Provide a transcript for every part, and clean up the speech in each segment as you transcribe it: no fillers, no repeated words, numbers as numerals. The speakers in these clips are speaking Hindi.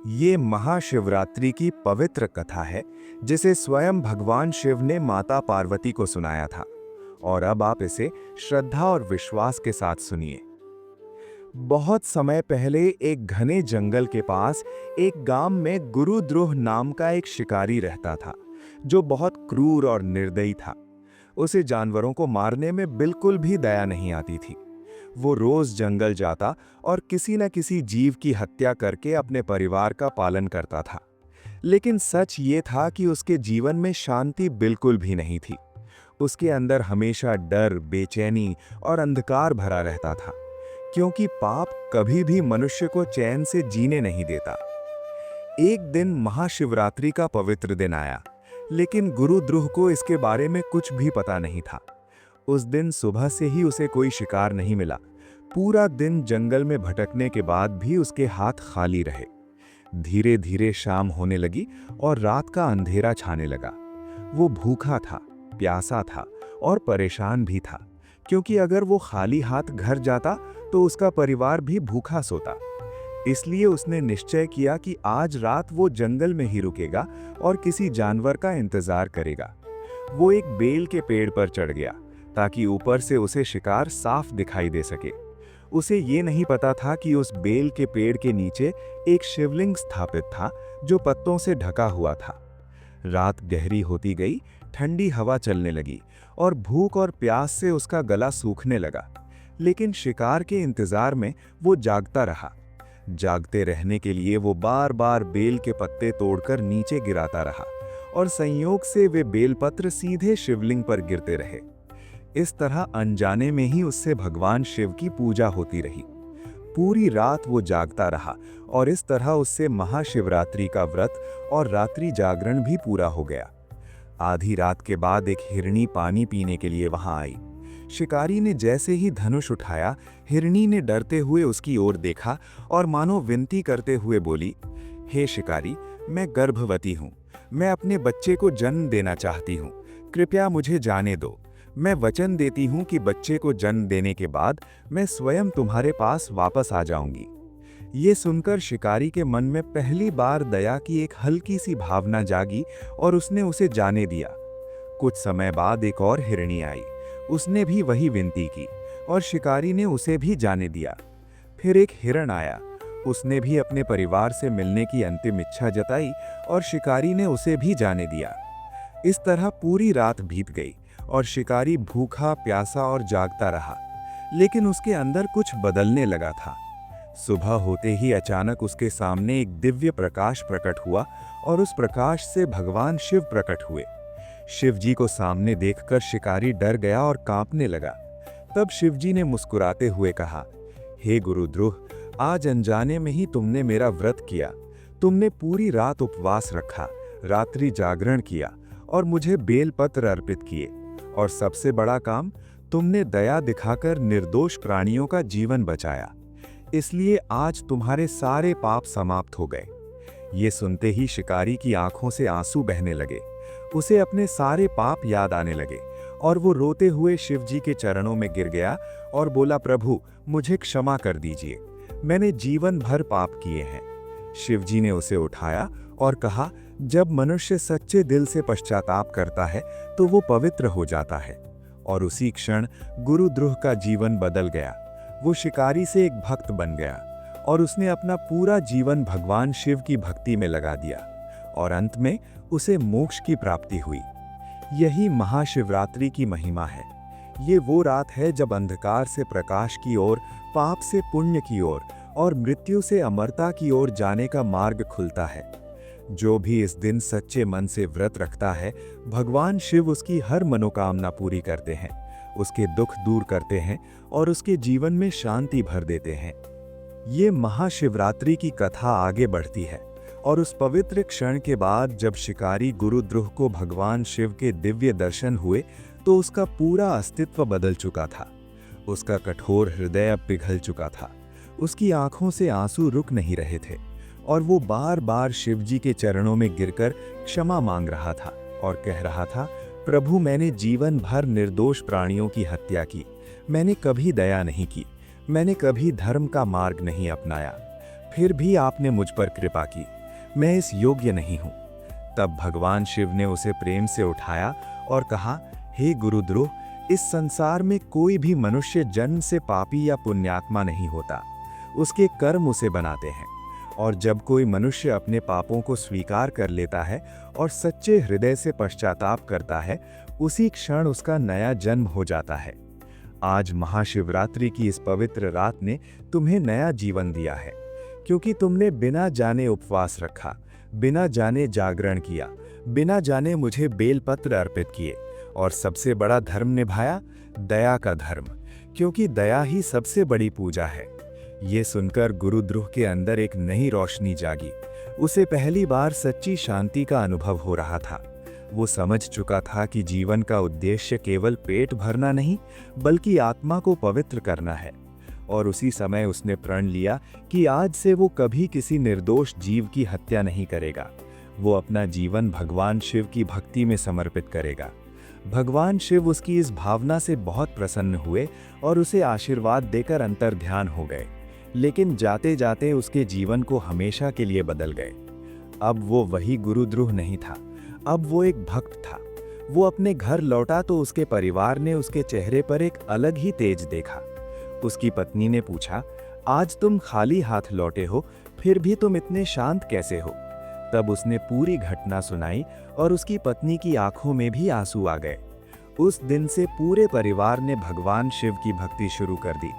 ये महाशिवरात्रि की पवित्र कथा है जिसे स्वयं भगवान शिव ने माता पार्वती को सुनाया था। और अब आप इसे श्रद्धा और विश्वास के साथ सुनिए। बहुत समय पहले एक घने जंगल के पास एक गांव में गुरुद्रोह नाम का एक शिकारी रहता था, जो बहुत क्रूर और निर्दयी था। उसे जानवरों को मारने में बिल्कुल भी दया नहीं आती थी। वो रोज जंगल जाता और किसी न किसी जीव की हत्या करके अपने परिवार का पालन करता था। लेकिन सच ये था कि उसके जीवन में शांति बिल्कुल भी नहीं थी। उसके अंदर हमेशा डर, बेचैनी और अंधकार भरा रहता था, क्योंकि पाप कभी भी मनुष्य को चैन से जीने नहीं देता। एक दिन महाशिवरात्रि का पवित्र दिन आया, लेकिन गुरुद्रोह को इसके बारे में कुछ भी पता नहीं था। उस दिन सुबह से ही उसे कोई शिकार नहीं मिला। पूरा दिन जंगल में भटकने के बाद भी उसके हाथ खाली रहे। धीरे धीरे शाम होने लगी और रात का अंधेरा छाने लगा। वो भूखा था, प्यासा था और परेशान भी था, क्योंकि अगर वो खाली हाथ घर जाता तो उसका परिवार भी भूखा सोता। इसलिए उसने निश्चय किया कि आज रात वो जंगल में ही रुकेगा और किसी जानवर का इंतजार करेगा। वो एक बेल के पेड़ पर चढ़ गया ताकि ऊपर से उसे शिकार साफ दिखाई दे सके। उसे ये नहीं पता था कि उस बेल के पेड़ के नीचे एक शिवलिंग स्थापित था, जो पत्तों से ढका हुआ था। रात गहरी होती गई, ठंडी हवा चलने लगी और भूख और प्यास से उसका गला सूखने लगा। लेकिन शिकार के इंतजार में वो जागता रहा। जागते रहने के लिए वो बार बार बेल के पत्ते तोड़कर नीचे गिराता रहा और संयोग से वे बेलपत्र सीधे शिवलिंग पर गिरते रहे। इस तरह अनजाने में ही उससे भगवान शिव की पूजा होती रही। पूरी रात वो जागता रहा और इस तरह उससे महाशिवरात्रि का व्रत और रात्रि जागरण भी पूरा हो गया। आधी रात के बाद एक हिरनी पानी पीने के लिए वहां आई। शिकारी ने जैसे ही धनुष उठाया, हिरनी ने डरते हुए उसकी ओर देखा और मानो विनती करते हुए बोली, हे शिकारी, मैं गर्भवती हूँ। मैं अपने बच्चे को जन्म देना चाहती हूँ। कृपया मुझे जाने दो। मैं वचन देती हूँ कि बच्चे को जन्म देने के बाद मैं स्वयं तुम्हारे पास वापस आ जाऊंगी। ये सुनकर शिकारी के मन में पहली बार दया की एक हल्की सी भावना जागी और उसने उसे जाने दिया। कुछ समय बाद एक और हिरनी आई। उसने भी वही विनती की और शिकारी ने उसे भी जाने दिया। फिर एक हिरण आया। उसने भी अपने परिवार से मिलने की अंतिम इच्छा जताई और शिकारी ने उसे भी जाने दिया। इस तरह पूरी रात बीत गई और शिकारी भूखा, प्यासा और जागता रहा। लेकिन उसके अंदर कुछ बदलने लगा था। सुबह होते ही अचानक उसके सामने एक दिव्य प्रकाश प्रकट हुआ और उस प्रकाश से भगवान शिव प्रकट हुए। शिवजी को सामने देखकर शिकारी डर गया और कांपने लगा। तब शिवजी ने मुस्कुराते हुए कहा, हे गुरुद्रोह, आज अनजाने में ही तुमने मेरा व्रत किया। तुमने पूरी रात उपवास रखा, रात्रि जागरण किया और मुझे बेलपत्र अर्पित किए। और सबसे बड़ा काम, तुमने दया दिखाकर निर्दोष प्राणियों का जीवन बचाया। इसलिए आज तुम्हारे सारे पाप समाप्त हो गए। ये सुनते ही शिकारी की आंखों से आंसू बहने लगे। उसे अपने सारे पाप याद आने लगे और वो रोते हुए शिवजी के चरणों में गिर गया और बोला, प्रभु, मुझे क्षमा कर दीजिए। मैंने जीवन भर पाप किए हैं। शिवजी ने उसे उठाया और कहा, जब मनुष्य सच्चे दिल से पश्चाताप करता है तो वो पवित्र हो जाता है। और उसी क्षण गुरुद्रोह का जीवन बदल गया। वो शिकारी से एक भक्त बन गया और उसने अपना पूरा जीवन भगवान शिव की भक्ति में लगा दिया और अंत में उसे मोक्ष की प्राप्ति हुई। यही महाशिवरात्रि की महिमा है। ये वो रात है जब अंधकार से प्रकाश की ओर, पाप से पुण्य की ओर और मृत्यु से अमरता की ओर जाने का मार्ग खुलता है। जो भी इस दिन सच्चे मन से व्रत रखता है, भगवान शिव उसकी हर मनोकामना पूरी करते हैं, उसके दुख दूर करते हैं और उसके जीवन में शांति भर देते हैं। ये महाशिवरात्रि की कथा आगे बढ़ती है और उस पवित्र क्षण के बाद जब शिकारी गुरुद्रोह को भगवान शिव के दिव्य दर्शन हुए तो उसका पूरा अस्तित्व बदल चुका था। उसका कठोर हृदय अब पिघल चुका था। उसकी आंखों से आंसू रुक नहीं रहे थे और वो बार बार शिवजी के चरणों में गिरकर क्षमा मांग रहा था और कह रहा था, प्रभु, मैंने जीवन भर निर्दोष प्राणियों की हत्या की। मैंने कभी दया नहीं की। मैंने कभी धर्म का मार्ग नहीं अपनाया। फिर भी आपने मुझ पर कृपा की, मैं इस योग्य नहीं हूँ। तब भगवान शिव ने उसे प्रेम से उठाया और कहा, हे गुरुद्रोह, इस संसार में कोई भी मनुष्य जन्म से पापी या पुण्यात्मा नहीं होता, उसके कर्म उसे बनाते हैं। और जब कोई मनुष्य अपने पापों को स्वीकार कर लेता है और सच्चे हृदय से पश्चाताप करता है, उसी क्षण उसका नया जन्म हो जाता है। आज महाशिवरात्रि की इस पवित्र रात ने तुम्हें नया जीवन दिया है, क्योंकि तुमने बिना जाने उपवास रखा, बिना जाने जागरण किया, बिना जाने मुझे बेलपत्र अर्पित किए और सबसे बड़ा धर्म निभाया, दया का धर्म, क्योंकि दया ही सबसे बड़ी पूजा है। ये सुनकर गुरुद्रोह के अंदर एक नई रोशनी जागी। उसे पहली बार सच्ची शांति का अनुभव हो रहा था। वो समझ चुका था कि जीवन का उद्देश्य केवल पेट भरना नहीं, बल्कि आत्मा को पवित्र करना है। और उसी समय उसने प्रण लिया कि आज से वो कभी किसी निर्दोष जीव की हत्या नहीं करेगा। वो अपना जीवन भगवान शिव की भक्ति में समर्पित करेगा। भगवान शिव उसकी इस भावना से बहुत प्रसन्न हुए और उसे आशीर्वाद देकर अंतर्ध्यान हो गए। लेकिन जाते जाते उसके जीवन को हमेशा के लिए बदल गए। अब वो वही गुरुद्रोह नहीं था, अब वो एक भक्त था। वो अपने घर लौटा तो उसके परिवार ने उसके चेहरे पर एक अलग ही तेज देखा। उसकी पत्नी ने पूछा, आज तुम खाली हाथ लौटे हो, फिर भी तुम इतने शांत कैसे हो? तब उसने पूरी घटना सुनाई और उसकी पत्नी की आंखों में भी आंसू आ गए। उस दिन से पूरे परिवार ने भगवान शिव की भक्ति शुरू कर दी।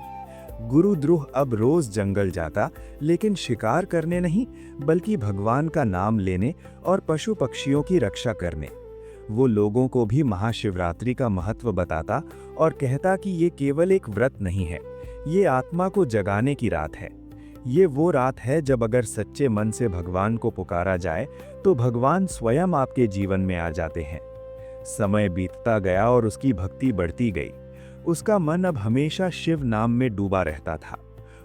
गुरुद्रोह अब रोज जंगल जाता, लेकिन शिकार करने नहीं, बल्कि भगवान का नाम लेने और पशु पक्षियों की रक्षा करने। वो लोगों को भी महाशिवरात्रि का महत्व बताता और कहता कि ये केवल एक व्रत नहीं है, ये आत्मा को जगाने की रात है। ये वो रात है जब अगर सच्चे मन से भगवान को पुकारा जाए तो भगवान स्वयं आपके जीवन में आ जाते हैं। समय बीतता गया और उसकी भक्ति बढ़ती गई। उसका मन अब हमेशा शिव नाम में डूबा रहता था।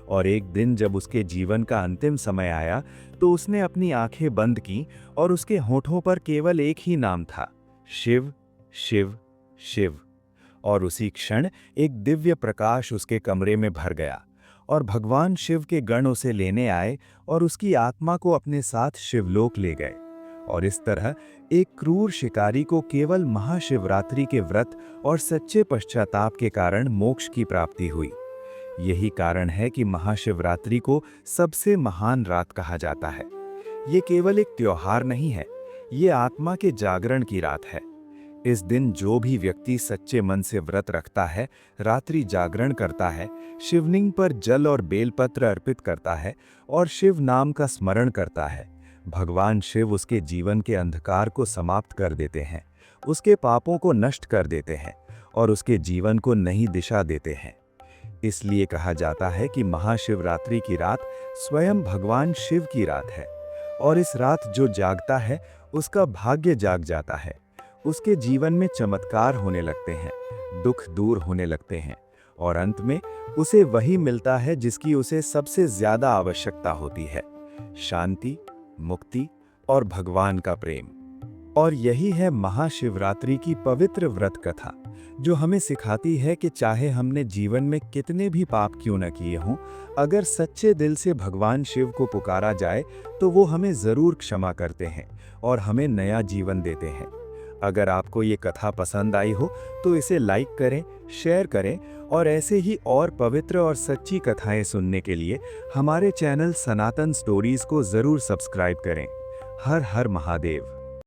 और एक दिन जब उसके जीवन का अंतिम समय आया तो उसने अपनी आंखें बंद की और उसके होठों पर केवल एक ही नाम था, शिव शिव शिव। और उसी क्षण एक दिव्य प्रकाश उसके कमरे में भर गया और भगवान शिव के गण उसे लेने आए और उसकी आत्मा को अपने साथ शिवलोक ले गए। और इस तरह एक क्रूर शिकारी को केवल महाशिवरात्रि के व्रत और सच्चे पश्चाताप के कारण मोक्ष की प्राप्ति हुई। यही कारण है कि महाशिवरात्रि को सबसे महान रात कहा जाता है। ये केवल एक त्योहार नहीं है, ये आत्मा के जागरण की रात है। इस दिन जो भी व्यक्ति सच्चे मन से व्रत रखता है, रात्रि जागरण करता है, शिवलिंग पर जल और बेलपत्र अर्पित करता है और शिव नाम का स्मरण करता है, भगवान शिव उसके जीवन के अंधकार को समाप्त कर देते हैं, उसके पापों को नष्ट कर देते हैं और उसके जीवन को नई दिशा देते हैं। इसलिए कहा जाता है कि महाशिवरात्रि की रात स्वयं भगवान शिव की रात है। और इस रात जो जागता है उसका भाग्य जाग जाता है, उसके जीवन में चमत्कार होने लगते हैं, दुख दूर होने लगते हैं और अंत में उसे वही मिलता है जिसकी उसे सबसे ज्यादा आवश्यकता होती है, शांति, मुक्ति और भगवान का प्रेम। और यही है महाशिवरात्रि की पवित्र व्रत कथा, जो हमें सिखाती है कि चाहे हमने जीवन में कितने भी पाप क्यों न किए हों, अगर सच्चे दिल से भगवान शिव को पुकारा जाए तो वो हमें ज़रूर क्षमा करते हैं और हमें नया जीवन देते हैं। अगर आपको ये कथा पसंद आई हो तो इसे लाइक करें, शेयर करें और ऐसे ही और पवित्र और सच्ची कथाएं सुनने के लिए हमारे चैनल सनातन स्टोरीज को ज़रूर सब्सक्राइब करें। हर हर महादेव।